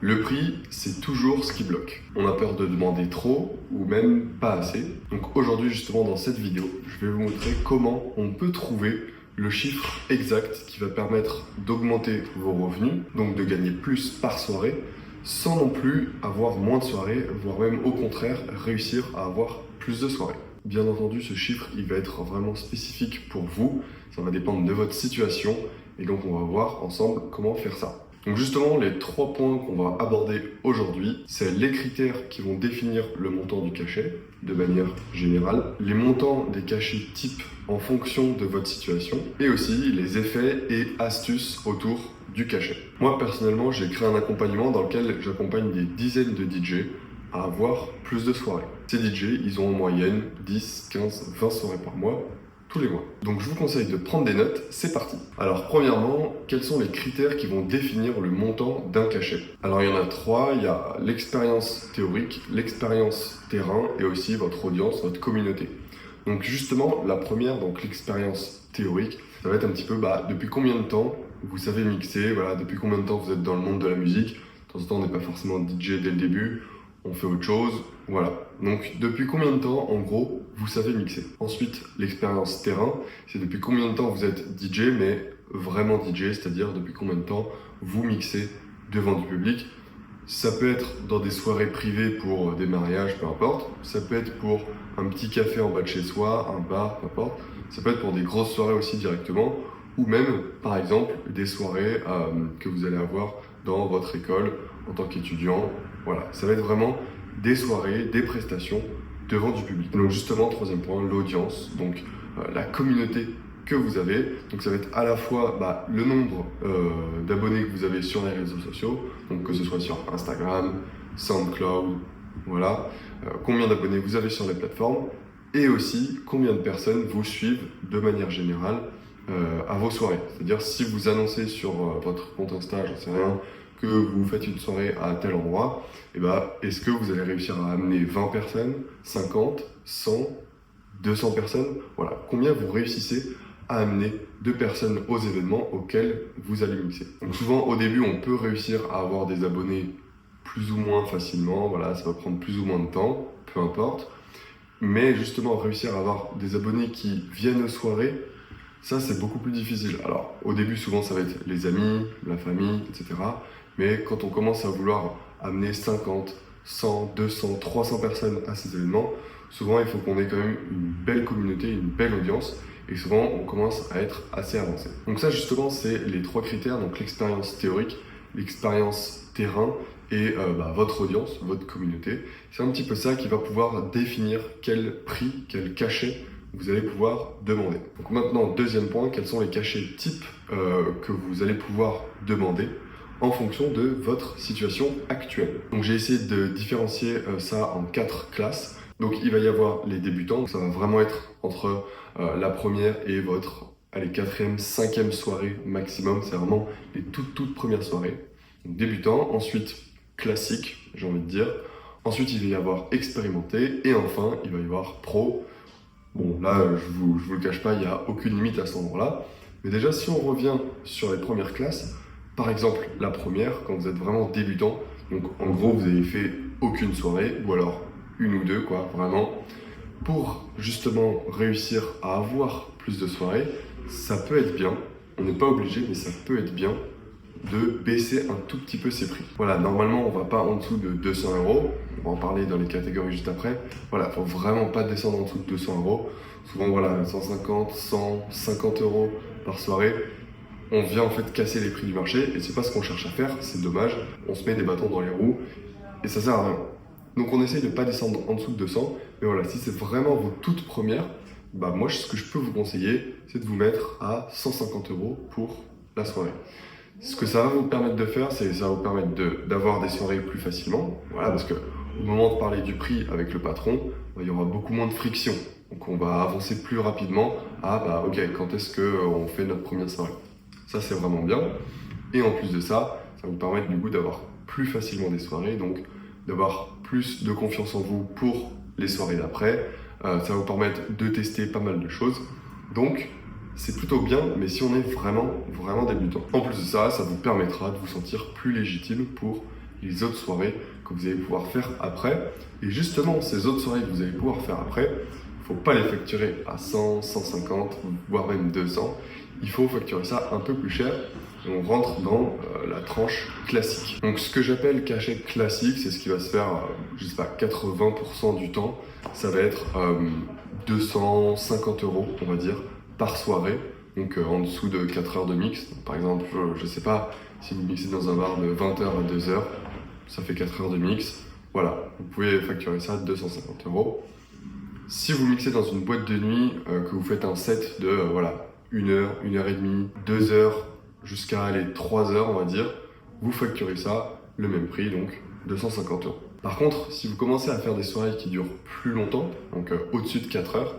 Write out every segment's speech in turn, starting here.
Le prix, c'est toujours ce qui bloque. On a peur de demander trop ou même pas assez. Donc aujourd'hui, justement, dans cette vidéo, je vais vous montrer comment on peut trouver le chiffre exact qui va permettre d'augmenter vos revenus, donc de gagner plus par soirée, sans non plus avoir moins de soirées, voire même au contraire, réussir à avoir plus de soirées. Bien entendu, ce chiffre, il va être vraiment spécifique pour vous. Ça va dépendre de votre situation. Et donc, on va voir ensemble comment faire ça. Donc justement, les 3 points qu'on va aborder aujourd'hui, c'est les critères qui vont définir le montant du cachet de manière générale, les montants des cachets types en fonction de votre situation, et aussi les effets et astuces autour du cachet. Moi, personnellement, j'ai créé un accompagnement dans lequel j'accompagne des dizaines de DJ à avoir plus de soirées. Ces DJ, ils ont en moyenne 10, 15, 20 soirées par mois, tous les mois. Donc je vous conseille de prendre des notes, c'est parti. Alors premièrement, quels sont les critères qui vont définir le montant d'un cachet? Alors il y en a 3, il y a l'expérience théorique, l'expérience terrain et aussi votre audience, votre communauté. Donc justement, la première, donc l'expérience théorique, ça va être un petit peu depuis combien de temps vous savez mixer, voilà, depuis combien de temps vous êtes dans le monde de la musique. De temps en temps, on n'est pas forcément DJ dès le début, on fait autre chose, voilà. Donc, depuis combien de temps, en gros, vous savez mixer? Ensuite, l'expérience terrain, c'est depuis combien de temps vous êtes DJ, mais vraiment DJ, c'est-à-dire depuis combien de temps vous mixez devant du public. Ça peut être dans des soirées privées pour des mariages, peu importe. Ça peut être pour un petit café en bas de chez soi, un bar, peu importe. Ça peut être pour des grosses soirées aussi directement, ou même, par exemple, des soirées que vous allez avoir dans votre école en tant qu'étudiant. Voilà, ça va être vraiment des soirées, des prestations devant du public. Donc justement, 3e point, l'audience, donc la communauté que vous avez. Donc ça va être à la fois le nombre d'abonnés que vous avez sur les réseaux sociaux, donc que ce soit sur Instagram, SoundCloud, voilà, combien d'abonnés vous avez sur les plateformes, et aussi combien de personnes vous suivent de manière générale à vos soirées. C'est-à-dire si vous annoncez sur votre compte Insta, j'en sais rien, que vous faites une soirée à tel endroit, est-ce que vous allez réussir à amener 20 personnes, 50, 100, 200 personnes? Voilà, combien vous réussissez à amener de personnes aux événements auxquels vous allez mixer. Donc souvent, au début, on peut réussir à avoir des abonnés plus ou moins facilement, voilà, ça va prendre plus ou moins de temps, peu importe. Mais justement, réussir à avoir des abonnés qui viennent aux soirées, ça, c'est beaucoup plus difficile. Alors, au début, souvent, ça va être les amis, la famille, etc. Mais quand on commence à vouloir amener 50, 100, 200, 300 personnes à ces événements, souvent, il faut qu'on ait quand même une belle communauté, une belle audience. Et souvent, on commence à être assez avancé. Donc ça, justement, c'est les 3 critères. Donc l'expérience théorique, l'expérience terrain et votre audience, votre communauté. C'est un petit peu ça qui va pouvoir définir quel prix, quel cachet vous allez pouvoir demander. Donc maintenant, 2e point, quels sont les cachets types que vous allez pouvoir demander en fonction de votre situation actuelle. Donc j'ai essayé de différencier ça en 4 classes. Donc il va y avoir les débutants, ça va vraiment être entre la première et votre 4e, 5e soirée maximum, c'est vraiment les toutes premières soirées. Donc débutant, ensuite classique, j'ai envie de dire. Ensuite il va y avoir expérimenté et enfin il va y avoir pro. Bon, là, je vous le cache pas, il n'y a aucune limite à cet endroit-là. Mais déjà, si on revient sur les premières classes, par exemple, la première, quand vous êtes vraiment débutant, donc en gros, vous avez fait aucune soirée, ou alors une ou deux, quoi, vraiment. Pour justement réussir à avoir plus de soirées, ça peut être bien, on n'est pas obligé, mais ça peut être bien de baisser un tout petit peu ses prix. Voilà, normalement, on va pas en dessous de 200 €. On va en parler dans les catégories juste après. Voilà, faut vraiment pas descendre en dessous de 200 €. Souvent, voilà, 150, 100, 50 € par soirée. On vient en fait casser les prix du marché et c'est pas ce qu'on cherche à faire, c'est dommage. On se met des bâtons dans les roues et ça sert à rien. Donc on essaye de pas descendre en dessous de 200. Mais voilà, si c'est vraiment vos toutes premières, moi, ce que je peux vous conseiller, c'est de vous mettre à 150 € pour la soirée. Ce que ça va vous permettre de faire, c'est ça va vous permettre d'avoir des soirées plus facilement. Voilà, parce que au moment de parler du prix avec le patron, il y aura beaucoup moins de friction. Donc on va avancer plus rapidement à ok, quand est-ce qu'on fait notre première soirée. Ça, c'est vraiment bien. Et en plus de ça, ça va vous permettre du coup d'avoir plus facilement des soirées, donc d'avoir plus de confiance en vous pour les soirées d'après. Ça va vous permettre de tester pas mal de choses. Donc, c'est plutôt bien, mais si on est vraiment débutant. En plus de ça, ça vous permettra de vous sentir plus légitime pour les autres soirées que vous allez pouvoir faire après. Et justement, ces autres soirées que vous allez pouvoir faire après, il ne faut pas les facturer à 100, 150, voire même 200. Il faut facturer ça un peu plus cher. Et on rentre dans la tranche classique. Donc ce que j'appelle cachet classique, c'est ce qui va se faire, je sais pas, 80% du temps. Ça va être 250 €, on va dire, par soirée. Donc en dessous de 4 heures de mix. Donc, par exemple, je sais pas, si vous mixez dans un bar de 20h à 2h, ça fait 4 heures de mix. Voilà, vous pouvez facturer ça 250 €. Si vous mixez dans une boîte de nuit, que vous faites un set de 1 heure, 1 heure et demie, 2 heures, jusqu'à 3 heures, on va dire, vous facturez ça le même prix, donc 250 €. Par contre, si vous commencez à faire des soirées qui durent plus longtemps, donc au-dessus de 4 heures,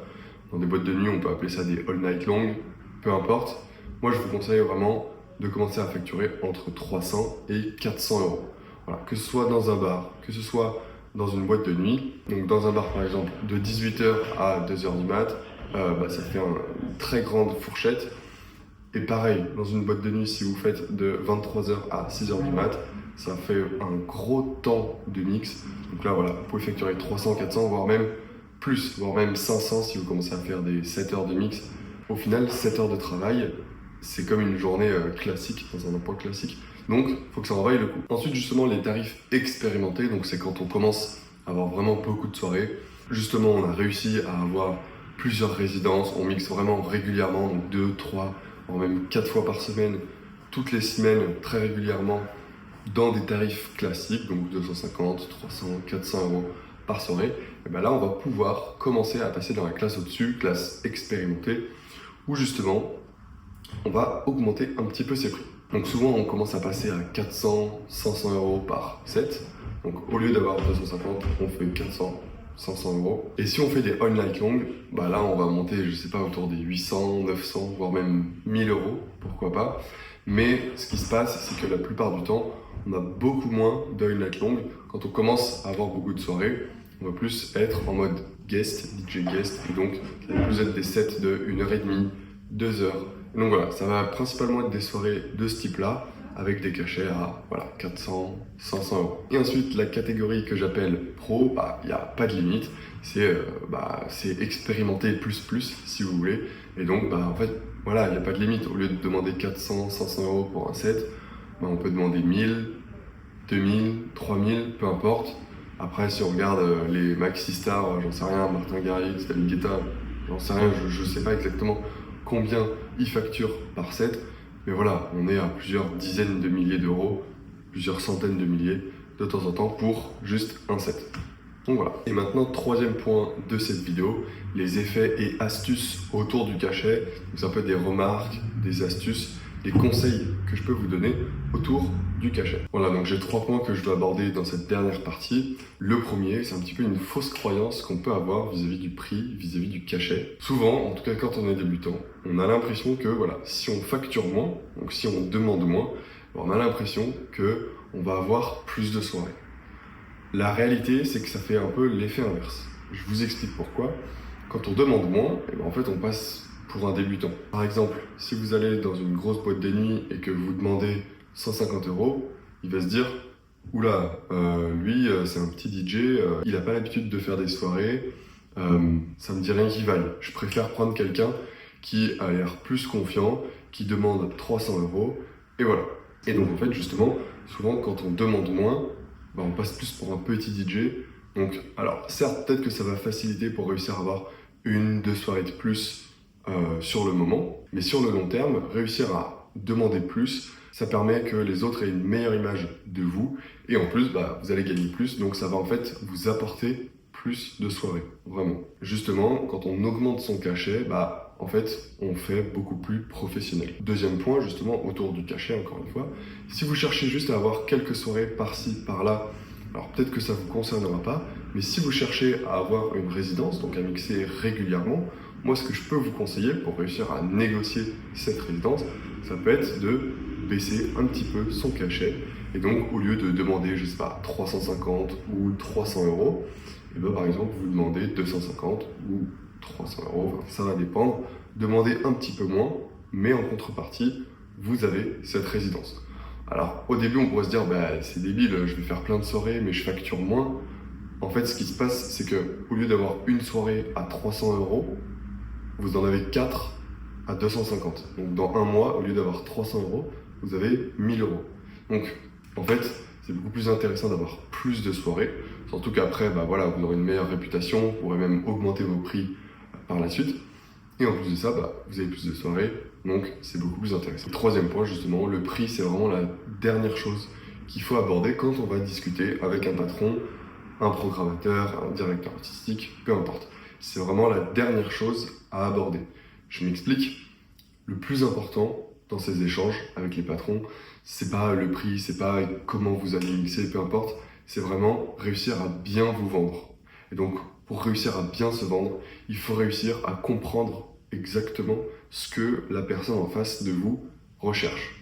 dans des boîtes de nuit, on peut appeler ça des all night long, peu importe. Moi, je vous conseille vraiment de commencer à facturer entre 300 et 400 €. Voilà, que ce soit dans un bar, que ce soit dans une boîte de nuit. Donc dans un bar, par exemple, de 18h à 2h du mat, ça fait une très grande fourchette. Et pareil, dans une boîte de nuit, si vous faites de 23h à 6h du mat, ça fait un gros temps de mix. Donc là, voilà, vous pouvez facturer 300, 400, voire même plus, voire même 500 si vous commencez à faire des 7 heures de mix. Au final, 7 heures de travail, c'est comme une journée classique, dans un emploi classique. Donc, il faut que ça en vaille le coup. Ensuite, justement, les tarifs expérimentés, donc c'est quand on commence à avoir vraiment beaucoup de soirées. Justement, on a réussi à avoir plusieurs résidences, on mixe vraiment régulièrement, donc 2, 3, voire même 4 fois par semaine, toutes les semaines, très régulièrement, dans des tarifs classiques, donc 250, 300, 400 € par soirée. Et bien là, on va pouvoir commencer à passer dans la classe au-dessus, classe expérimentée, où justement, on va augmenter un petit peu ses prix. Donc souvent, on commence à passer à 400, 500 € par set. Donc au lieu d'avoir 250, on fait 400, 500 €. Et si on fait des all night long, là on va monter, je sais pas, autour des 800, 900, voire même 1000 €, pourquoi pas. Mais ce qui se passe, c'est que la plupart du temps, on a beaucoup moins d'all night long. Quand on commence à avoir beaucoup de soirées, on va plus être en mode guest, DJ guest, et donc ça va plus être des sets de 1h30, 2 heures. Et donc voilà, ça va principalement être des soirées de ce type-là, avec des cachets à 400, 500 €. Et ensuite, la catégorie que j'appelle pro, il n'y a pas de limite, c'est expérimenter plus, si vous voulez. Et donc, en fait, voilà, il n'y a pas de limite. Au lieu de demander 400, 500 € pour un set, on peut demander 1000, 2000, 3000, peu importe. Après, si on regarde les maxi stars, j'en sais rien, Martin Garrix, David Guetta, j'en sais rien, je sais pas exactement combien ils facturent par set. Mais voilà, on est à plusieurs dizaines de milliers d'euros, plusieurs centaines de milliers de temps en temps pour juste un set. Donc voilà. Et maintenant, troisième point de cette vidéo, les effets et astuces autour du cachet. Donc ça peut être des remarques, des astuces, des conseils que je peux vous donner autour du cachet. Voilà, donc j'ai 3 points que je dois aborder dans cette dernière partie. Le premier, c'est un petit peu une fausse croyance qu'on peut avoir vis-à-vis du prix, vis-à-vis du cachet. Souvent, en tout cas quand on est débutant, on a l'impression que si on facture moins, donc si on demande moins, on a l'impression que on va avoir plus de soirées. La réalité, c'est que ça fait un peu l'effet inverse. Je vous explique pourquoi. Quand on demande moins, en fait on passe pour un débutant. Par exemple, si vous allez dans une grosse boîte de nuit et que vous demandez 150 €, il va se dire « Oula, lui c'est un petit DJ, il n'a pas l'habitude de faire des soirées, ça me dit rien qu'il vaille. Je préfère prendre quelqu'un qui a l'air plus confiant, qui demande 300 € et voilà. » Et donc en fait justement, souvent quand on demande moins, on passe plus pour un petit DJ. Donc alors certes, peut-être que ça va faciliter pour réussir à avoir 1, 2 soirées de plus sur le moment, mais sur le long terme, réussir à demander plus, ça permet que les autres aient une meilleure image de vous, et en plus, vous allez gagner plus, donc ça va en fait vous apporter plus de soirées, vraiment. Justement, quand on augmente son cachet, en fait, on fait beaucoup plus professionnel. Deuxième point, justement, autour du cachet, encore une fois, si vous cherchez juste à avoir quelques soirées par-ci, par-là, alors peut-être que ça ne vous concernera pas, mais si vous cherchez à avoir une résidence, donc à mixer régulièrement, moi ce que je peux vous conseiller pour réussir à négocier cette résidence, ça peut être de baisser un petit peu son cachet. Et donc au lieu de demander, je sais pas, 350 ou 300 €, et par exemple vous demandez 250 ou 300 €, ça va dépendre. Demandez un petit peu moins, mais en contrepartie, vous avez cette résidence. Alors au début on pourrait se dire bah c'est débile, je vais faire plein de soirées mais je facture moins. En fait ce qui se passe c'est que au lieu d'avoir une soirée à 300 euros, vous en avez 4 à 250. Donc dans un mois, au lieu d'avoir 300 euros, vous avez 1000 euros. Donc en fait c'est beaucoup plus intéressant d'avoir plus de soirées, surtout qu'après bah voilà, vous aurez une meilleure réputation, vous pourrez même augmenter vos prix par la suite. Et en plus de ça, bah, vous avez plus de soirées, donc c'est beaucoup plus intéressant. Le troisième point, justement, le prix, c'est vraiment la dernière chose qu'il faut aborder quand on va discuter avec un patron, un programmateur, un directeur artistique, peu importe. C'est vraiment la dernière chose à aborder. Je m'explique. Le plus important dans ces échanges avec les patrons, c'est pas le prix, c'est pas comment vous allez mixer, peu importe. C'est vraiment réussir à bien vous vendre. Et donc, pour réussir à bien se vendre, il faut réussir à comprendre exactement ce que la personne en face de vous recherche.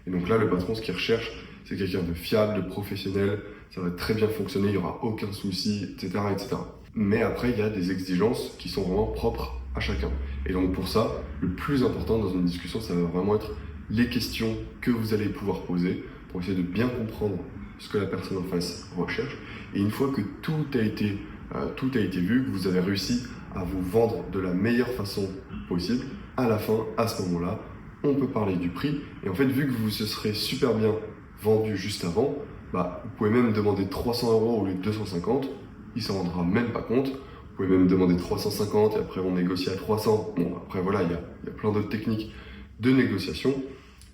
Et donc là, le patron, ce qu'il recherche, c'est quelqu'un de fiable, de professionnel, ça va très bien fonctionner, il n'y aura aucun souci, etc., etc. Mais après, il y a des exigences qui sont vraiment propres à chacun. Et donc pour ça, le plus important dans une discussion, ça va vraiment être les questions que vous allez pouvoir poser pour essayer de bien comprendre ce que la personne en face recherche. Et une fois que tout a été vu, que vous avez réussi à vous vendre de la meilleure façon possible, à la fin, à ce moment-là, on peut parler du prix. Et en fait, vu que vous se serez super bien vendu juste avant, bah, vous pouvez même demander 300 euros au lieu de 250, il s'en rendra même pas compte. Vous pouvez même demander 350 et après on négocie à 300. Bon, après voilà, il y a plein d'autres techniques de négociation,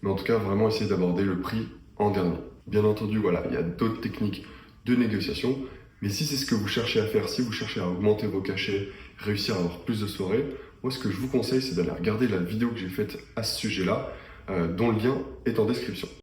mais en tout cas, vraiment essayer d'aborder le prix en dernier. Bien entendu, voilà, il y a d'autres techniques de négociation, mais si c'est ce que vous cherchez à faire, si vous cherchez à augmenter vos cachets, réussir à avoir plus de soirées, moi ce que je vous conseille, c'est d'aller regarder la vidéo que j'ai faite à ce sujet-là, dont le lien est en description.